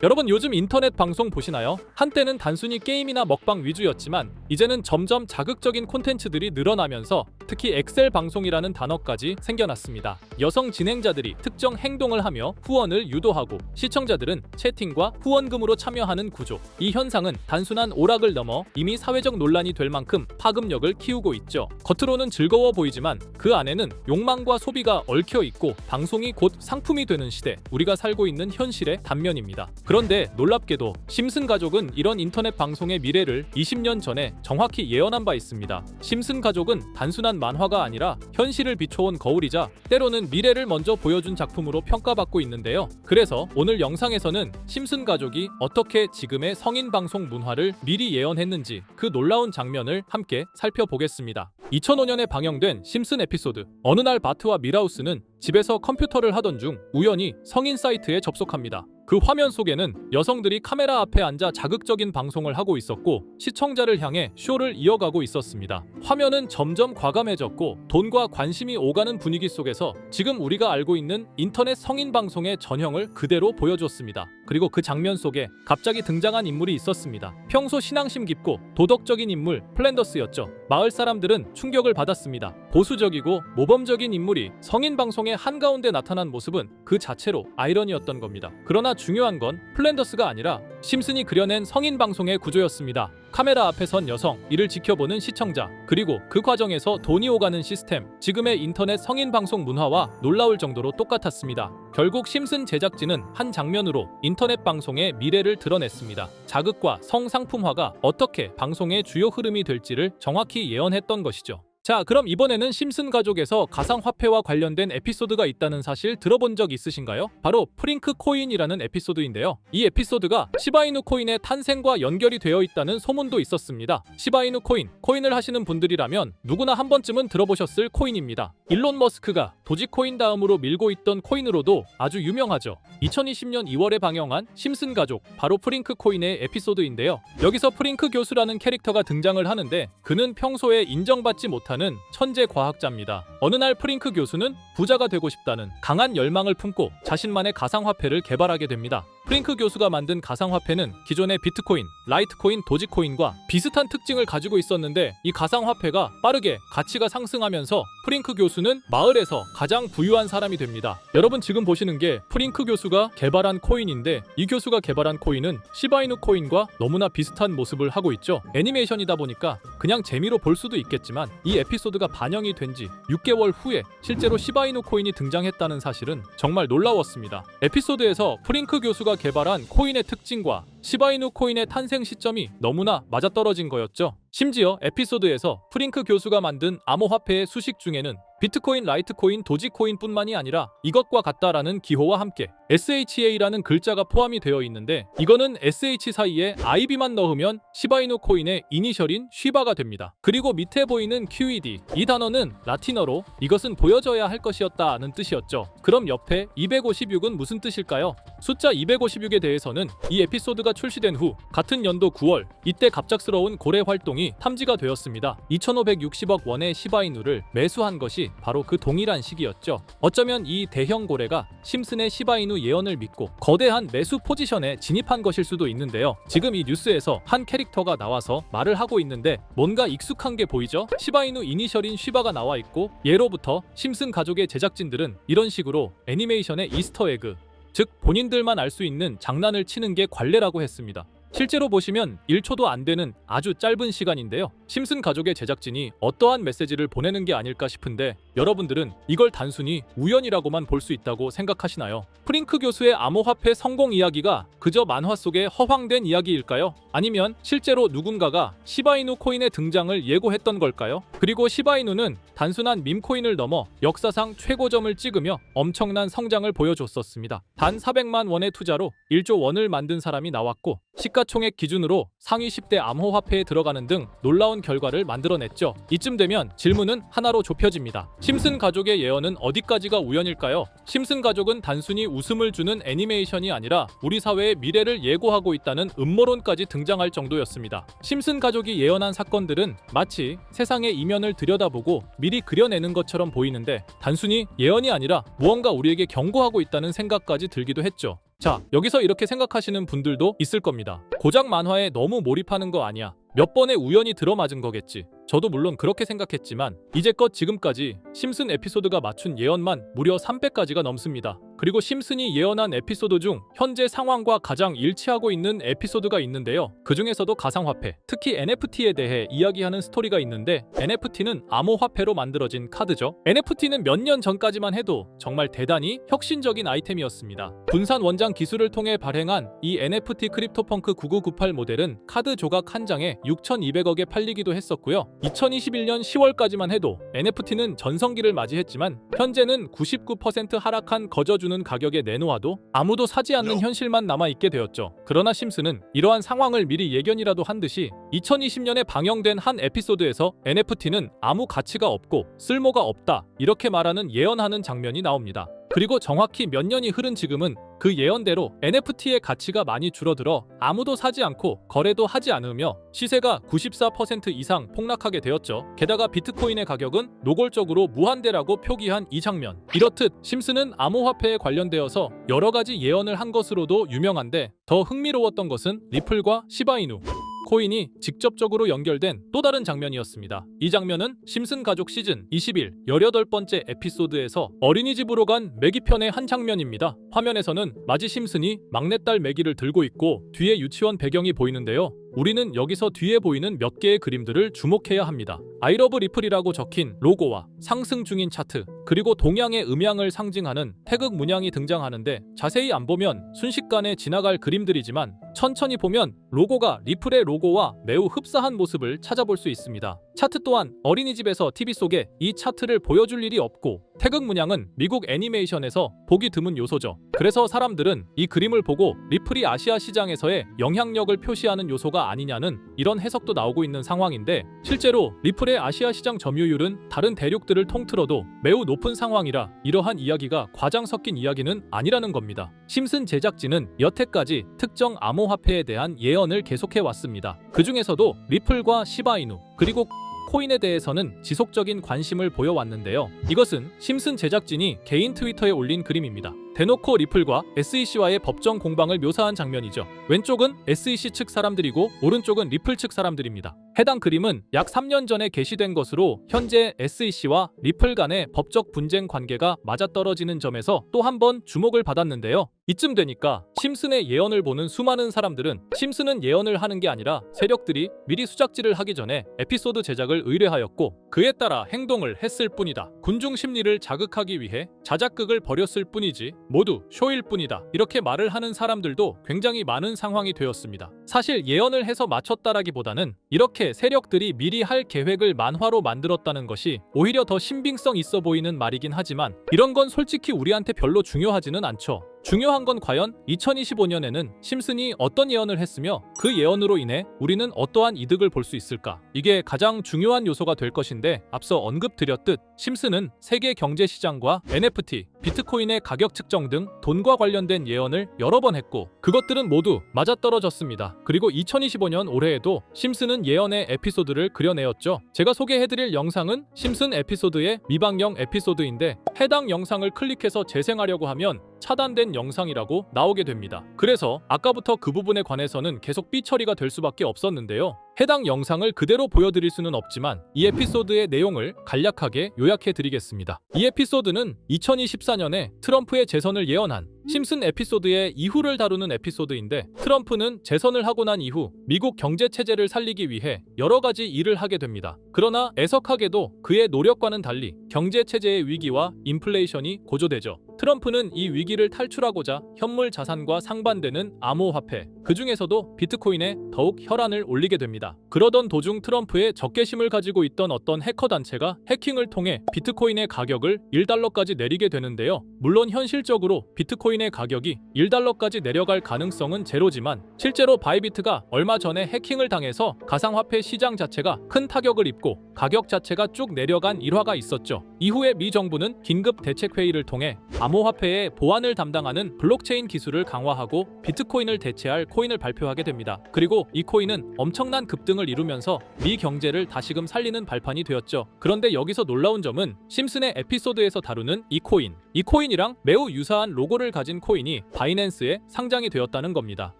여러분 요즘 인터넷 방송 보시나요? 한때는 단순히 게임이나 먹방 위주였지만 이제는 점점 자극적인 콘텐츠들이 늘어나면서 특히 엑셀 방송이라는 단어까지 생겨났습니다. 여성 진행자들이 특정 행동을 하며 후원을 유도하고 시청자들은 채팅과 후원금으로 참여하는 구조. 이 현상은 단순한 오락을 넘어 이미 사회적 논란이 될 만큼 파급력을 키우고 있죠. 겉으로는 즐거워 보이지만 그 안에는 욕망과 소비가 얽혀 있고 방송이 곧 상품이 되는 시대, 우리가 살고 있는 현실의 단면입니다. 그런데 놀랍게도 심슨 가족은 이런 인터넷 방송의 미래를 20년 전에 정확히 예언한 바 있습니다. 심슨 가족은 단순한 만화가 아니라 현실을 비춰온 거울이자 때로는 미래를 먼저 보여준 작품으로 평가받고 있는데요. 그래서 오늘 영상에서는 심슨 가족이 어떻게 지금의 성인 방송 문화를 미리 예언했는지 그 놀라운 장면을 함께 살펴보겠습니다. 2005년에 방영된 심슨 에피소드. 어느 날 바트와 밀하우스는 집에서 컴퓨터를 하던 중 우연히 성인 사이트에 접속합니다. 그 화면 속에는 여성들이 카메라 앞에 앉아 자극적인 방송을 하고 있었고 시청자를 향해 쇼를 이어가고 있었습니다. 화면은 점점 과감해졌고 돈과 관심이 오가는 분위기 속에서 지금 우리가 알고 있는 인터넷 성인 방송의 전형을 그대로 보여줬습니다. 그리고 그 장면 속에 갑자기 등장한 인물이 있었습니다. 평소 신앙심 깊고 도덕적인 인물 플랜더스였죠. 마을 사람들은 충격을 받았습니다. 보수적이고 모범적인 인물이 성인 방송의 한가운데 나타난 모습은 그 자체로 아이러니였던 겁니다. 그러나 중요한 건 플랜더스가 아니라 심슨이 그려낸 성인 방송의 구조였습니다. 카메라 앞에 선 여성, 이를 지켜보는 시청자, 그리고 그 과정에서 돈이 오가는 시스템. 지금의 인터넷 성인 방송 문화와 놀라울 정도로 똑같았습니다. 결국 심슨 제작진은 한 장면으로 인터넷 방송의 미래를 드러냈습니다. 자극과 성상품화가 어떻게 방송의 주요 흐름이 될지를 정확히 예언했던 것이죠. 자, 그럼 이번에는 심슨 가족에서 가상화폐와 관련된 에피소드가 있다는 사실 들어본 적 있으신가요? 바로 프링크 코인이라는 에피소드인데요. 이 에피소드가 시바이누 코인의 탄생과 연결이 되어 있다는 소문도 있었습니다. 시바이누 코인을 하시는 분들이라면 누구나 한 번쯤은 들어보셨을 코인입니다. 일론 머스크가 도지코인 다음으로 밀고 있던 코인으로도 아주 유명하죠. 2020년 2월에 방영한 심슨 가족, 바로 프링크 코인의 에피소드인데요. 여기서 프링크 교수라는 캐릭터가 등장을 하는데 그는 평소에 인정받지 못하는 천재 과학자입니다. 어느 날 프링크 교수는 부자가 되고 싶다는 강한 열망을 품고 자신만의 가상화폐를 개발하게 됩니다. 프링크 교수가 만든 가상화폐는 기존의 비트코인, 라이트코인, 도지코인과 비슷한 특징을 가지고 있었는데 이 가상화폐가 빠르게 가치가 상승하면서 프링크 교수는 마을에서 가장 부유한 사람이 됩니다. 여러분 지금 보시는 게 프링크 교수가 개발한 코인인데 이 교수가 개발한 코인은 시바이누 코인과 너무나 비슷한 모습을 하고 있죠. 애니메이션이다 보니까 그냥 재미로 볼 수도 있겠지만 이 에피소드가 반영이 된 지 6개월 후에 실제로 시바이누 코인이 등장했다는 사실은 정말 놀라웠습니다. 에피소드에서 프링크 교수가 개발한 코인의 특징과 시바이누 코인의 탄생 시점이 너무나 맞아떨어진 거였죠. 심지어 에피소드에서 프링크 교수가 만든 암호화폐의 수식 중에는 비트코인, 라이트코인, 도지코인뿐만이 아니라 이것과 같다라는 기호와 함께 SHA라는 글자가 포함이 되어 있는데 이거는 SH 사이에 IB만 넣으면 시바이누 코인의 이니셜인 쉬바가 됩니다. 그리고 밑에 보이는 QED, 이 단어는 라틴어로 이것은 보여져야 할 것이었다는 뜻이었죠. 그럼 옆에 256은 무슨 뜻일까요? 숫자 256에 대해서는 이 에피소드가 출시된 후 같은 연도 9월, 이때 갑작스러운 고래 활동이 탐지가 되었습니다. 2560억 원의 시바이누를 매수한 것이 바로 그 동일한 시기였죠. 어쩌면 이 대형 고래가 심슨의 시바이누 예언을 믿고 거대한 매수 포지션에 진입한 것일 수도 있는데요. 지금 이 뉴스에서 한 캐릭터가 나와서 말을 하고 있는데 뭔가 익숙한 게 보이죠? 시바이누 이니셜인 쉬바가 나와 있고 예로부터 심슨 가족의 제작진들은 이런 식으로 애니메이션의 이스터에그, 즉 본인들만 알 수 있는 장난을 치는 게 관례라고 했습니다. 실제로 보시면 1초도 안 되는 아주 짧은 시간인데요. 심슨 가족의 제작진이 어떠한 메시지를 보내는 게 아닐까 싶은데 여러분들은 이걸 단순히 우연이라고만 볼 수 있다고 생각하시나요? 프링크 교수의 암호화폐 성공 이야기가 그저 만화 속의 허황된 이야기일까요? 아니면 실제로 누군가가 시바이누 코인의 등장을 예고했던 걸까요? 그리고 시바이누는 단순한 밈코인을 넘어 역사상 최고점을 찍으며 엄청난 성장을 보여줬었습니다. 단 400만 원의 투자로 1조 원을 만든 사람이 나왔고 시가총액 기준으로 상위 10대 암호화폐에 들어가는 등 놀라운 결과를 만들어냈죠. 이쯤 되면 질문은 하나로 좁혀집니다. 심슨 가족의 예언은 어디까지가 우연일까요? 심슨 가족은 단순히 웃음을 주는 애니메이션이 아니라 우리 사회의 미래를 예고하고 있다는 음모론까지 등장할 정도였습니다. 심슨 가족이 예언한 사건들은 마치 세상의 이면을 들여다보고 미리 그려내는 것처럼 보이는데 단순히 예언이 아니라 무언가 우리에게 경고하고 있다는 생각까지 들기도 했죠. 자, 여기서 이렇게 생각하시는 분들도 있을 겁니다. 고작 만화에 너무 몰입하는 거 아니야? 몇 번의 우연히 들어맞은 거겠지. 저도 물론 그렇게 생각했지만 이제껏 지금까지 심슨 에피소드가 맞춘 예언만 무려 300가지가 넘습니다. 그리고 심슨이 예언한 에피소드 중 현재 상황과 가장 일치하고 있는 에피소드가 있는데요. 그 중에서도 가상화폐, 특히 NFT에 대해 이야기하는 스토리가 있는데, NFT는 암호화폐로 만들어진 카드죠. NFT는 몇 년 전까지만 해도 정말 대단히 혁신적인 아이템이었습니다. 분산 원장 기술을 통해 발행한 이 NFT 크립토펑크 9998 모델은 카드 조각 한 장에 6,200억에 팔리기도 했었고요. 2021년 10월까지만 해도 NFT는 전성기를 맞이했지만 현재는 99% 하락한 거저주는 가격에 내놓아도 아무도 사지 않는 현실만 남아있게 되었죠. 그러나 심슨은 이러한 상황을 미리 예견이라도 한 듯이 2020년에 방영된 한 에피소드에서 NFT는 아무 가치가 없고 쓸모가 없다, 이렇게 말하는 예언하는 장면이 나옵니다. 그리고 정확히 몇 년이 흐른 지금은 그 예언대로 NFT의 가치가 많이 줄어들어 아무도 사지 않고 거래도 하지 않으며 시세가 94% 이상 폭락하게 되었죠. 게다가 비트코인의 가격은 노골적으로 무한대라고 표기한 이 장면. 이렇듯 심슨은 암호화폐에 관련되어서 여러 가지 예언을 한 것으로도 유명한데, 더 흥미로웠던 것은 리플과 시바이누 코인이 직접적으로 연결된 또 다른 장면이었습니다. 이 장면은 심슨 가족 시즌 21 18번째 에피소드에서 어린이집으로 간 매기 편의 한 장면입니다. 화면에서는 마지 심슨이 막내딸 매기를 들고 있고 뒤에 유치원 배경이 보이는데요. 우리는 여기서 뒤에 보이는 몇 개의 그림들을 주목해야 합니다. I love 리플이라고 적힌 로고와 상승 중인 차트, 그리고 동양의 음양을 상징하는 태극 문양이 등장하는데, 자세히 안 보면 순식간에 지나갈 그림들이지만 천천히 보면 로고가 리플의 로고와 매우 흡사한 모습을 찾아볼 수 있습니다. 차트 또한 어린이집에서 TV 속에 이 차트를 보여줄 일이 없고, 태극 문양은 미국 애니메이션에서 보기 드문 요소죠. 그래서 사람들은 이 그림을 보고 리플이 아시아 시장에서의 영향력을 표시하는 요소가 아니냐는 이런 해석도 나오고 있는 상황인데, 실제로 리플의 아시아 시장 점유율은 다른 대륙들을 통틀어도 매우 높은 상황이라 이러한 이야기가 과장 섞인 이야기는 아니라는 겁니다. 심슨 제작진은 여태까지 특정 암호화폐에 대한 예언을 계속해 왔습니다. 그 중에서도 리플과 시바이누 그리고 코인에 대해서는 지속적인 관심을 보여왔는데요. 이것은 심슨 제작진이 개인 트위터에 올린 그림입니다. 대놓고 리플과 SEC와의 법정 공방을 묘사한 장면이죠. 왼쪽은 SEC 측 사람들이고 오른쪽은 리플 측 사람들입니다. 해당 그림은 약 3년 전에 게시된 것으로 현재 SEC와 리플 간의 법적 분쟁 관계가 맞아떨어지는 점에서 또 한 번 주목을 받았는데요. 이쯤 되니까 심슨의 예언을 보는 수많은 사람들은 심슨은 예언을 하는 게 아니라 세력들이 미리 수작질을 하기 전에 에피소드 제작을 의뢰하였고 그에 따라 행동을 했을 뿐이다. 군중 심리를 자극하기 위해 자작극을 벌였을 뿐이지 모두 쇼일 뿐이다. 이렇게 말을 하는 사람들도 굉장히 많은 상황이 되었습니다. 사실 예언을 해서 맞췄다라기보다는 이렇게 세력들이 미리 할 계획을 만화로 만들었다는 것이 오히려 더 신빙성 있어 보이는 말이긴 하지만, 이런 건 솔직히 우리한테 별로 중요하지는 않죠. 중요한 건 과연 2025년에는 심슨이 어떤 예언을 했으며 그 예언으로 인해 우리는 어떠한 이득을 볼 수 있을까? 이게 가장 중요한 요소가 될 것인데, 앞서 언급드렸듯 심슨은 세계 경제 시장과 NFT, 비트코인의 가격 측정 등 돈과 관련된 예언을 여러 번 했고 그것들은 모두 맞아떨어졌습니다. 그리고 2025년 올해에도 심슨은 예언의 에피소드를 그려내었죠. 제가 소개해드릴 영상은 심슨 에피소드의 미방영 에피소드인데, 해당 영상을 클릭해서 재생하려고 하면 차단된 영상이라고 나오게 됩니다. 그래서 아까부터 그 부분에 관해서는 계속 삐처리가 될 수밖에 없었는데요. 해당 영상을 그대로 보여드릴 수는 없지만 이 에피소드의 내용을 간략하게 요약해드리겠습니다. 이 에피소드는 2024년에 트럼프의 재선을 예언한 심슨 에피소드의 이후를 다루는 에피소드인데, 트럼프는 재선을 하고 난 이후 미국 경제 체제를 살리기 위해 여러 가지 일을 하게 됩니다. 그러나 애석하게도 그의 노력과는 달리 경제 체제의 위기와 인플레이션이 고조되죠. 트럼프는 이 위기를 탈출하고자 현물 자산과 상반되는 암호화폐, 그 중에서도 비트코인에 더욱 혈안을 올리게 됩니다. 그러던 도중 트럼프의 적개심을 가지고 있던 어떤 해커 단체가 해킹을 통해 비트코인의 가격을 1달러까지 내리게 되는데요. 물론 현실적으로 비트코인의 가격이 1달러까지 내려갈 가능성은 제로지만, 실제로 바이비트가 얼마 전에 해킹을 당해서 가상화폐 시장 자체가 큰 타격을 입고 가격 자체가 쭉 내려간 일화가 있었죠. 이후에 미 정부는 긴급 대책회의를 통해 암호화폐의 보안을 담당하는 블록체인 기술을 강화하고 비트코인을 대체할 코인을 발표하게 됩니다. 그리고 이 코인은 엄청난 급등을 이루면서 미 경제를 다시금 살리는 발판이 되었죠. 그런데 여기서 놀라운 점은 심슨의 에피소드에서 다루는 이 코인, 이 코인이랑 매우 유사한 로고를 가진 코인이 바이낸스에 상장이 되었다는 겁니다.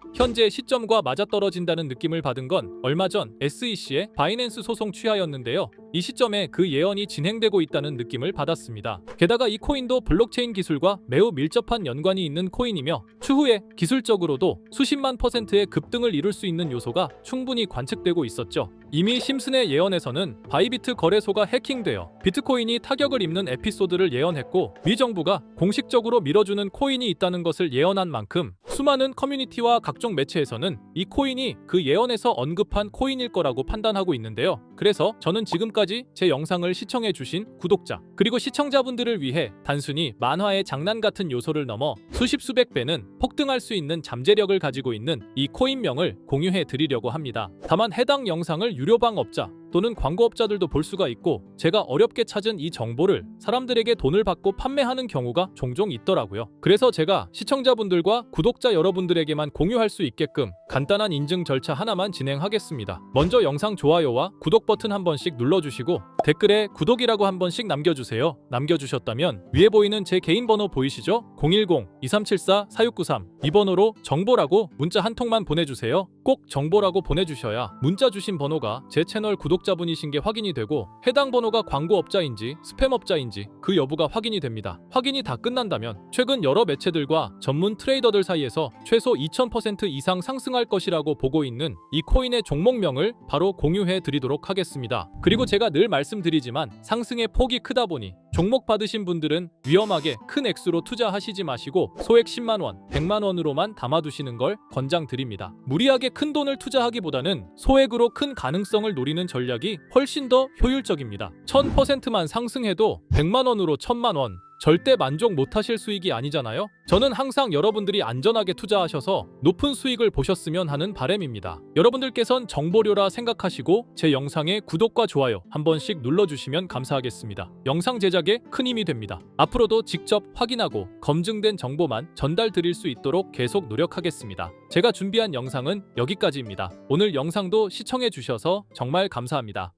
현재 시점과 맞아떨어진다는 느낌을 받은 건 얼마 전 SEC의 바이낸스 소송 취하였는데요. 이 시점에 그 예언이 진행되고 있다는 느낌을 받았습니다. 게다가 이 코인도 블록체인 기술과 매우 밀접한 연관이 있는 코인이며 추후에 기술적으로도 수십만 %의 급등을 이룰 수 있는 요소가 충분히 관측되고 있었죠. 이미 심슨의 예언에서는 바이비트 거래소가 해킹되어 비트코인이 타격을 입는 에피소드를 예언했고 미 정부가 공식적으로 밀어주는 코인이 있다는 것을 예언한 만큼 수많은 커뮤니티와 각종 매체에서는 이 코인이 그 예언에서 언급한 코인일 거라고 판단하고 있는데요. 그래서 저는 지금까지 제 영상을 시청해주신 구독자 그리고 시청자분들을 위해 단순히 만화의 장난 같은 요소를 넘어 수십 수백 배는 폭등할 수 있는 잠재력을 가지고 있는 이 코인명을 공유해 드리려고 합니다. 다만 해당 영상을 유료방업자 또는 광고업자들도 볼 수가 있고 제가 어렵게 찾은 이 정보를 사람들에게 돈을 받고 판매하는 경우가 종종 있더라고요. 그래서 제가 시청자분들과 구독자 여러분들에게만 공유할 수 있게끔 간단한 인증 절차 하나만 진행하겠습니다. 먼저 영상 좋아요와 구독 버튼 한 번씩 눌러주시고 댓글에 구독이라고 한 번씩 남겨주세요. 남겨주셨다면 위에 보이는 제 개인 번호 보이시죠? 010-2374-4693 이 번호로 정보라고 문자 한 통만 보내주세요. 꼭 정보라고 보내주셔야 문자 주신 번호가 제 채널 구독자분이신 게 확인이 되고 해당 번호가 광고업자인지 스팸업자인지 그 여부가 확인이 됩니다. 확인이 다 끝난다면 최근 여러 매체들과 전문 트레이더들 사이에서 최소 2000% 이상 상승할 것이라고 보고 있는 이 코인의 종목명을 바로 공유해 드리도록 하겠습니다. 그리고 제가 늘 말씀드리지만 상승의 폭이 크다 보니 종목 받으신 분들은 위험하게 큰 액수로 투자하시지 마시고 소액 10만원, 100만원으로만 담아두시는 걸 권장드립니다. 무리하게 큰 돈을 투자하기보다는 소액으로 큰 가능성을 노리는 전략이 훨씬 더 효율적입니다. 1000%만 상승해도 100만원으로 1000만원 절대 만족 못하실 수익이 아니잖아요. 저는 항상 여러분들이 안전하게 투자하셔서 높은 수익을 보셨으면 하는 바람입니다. 여러분들께선 정보료라 생각하시고 제 영상에 구독과 좋아요 한 번씩 눌러주시면 감사하겠습니다. 영상 제작에 큰 힘이 됩니다. 앞으로도 직접 확인하고 검증된 정보만 전달 드릴 수 있도록 계속 노력하겠습니다. 제가 준비한 영상은 여기까지입니다. 오늘 영상도 시청해 주셔서 정말 감사합니다.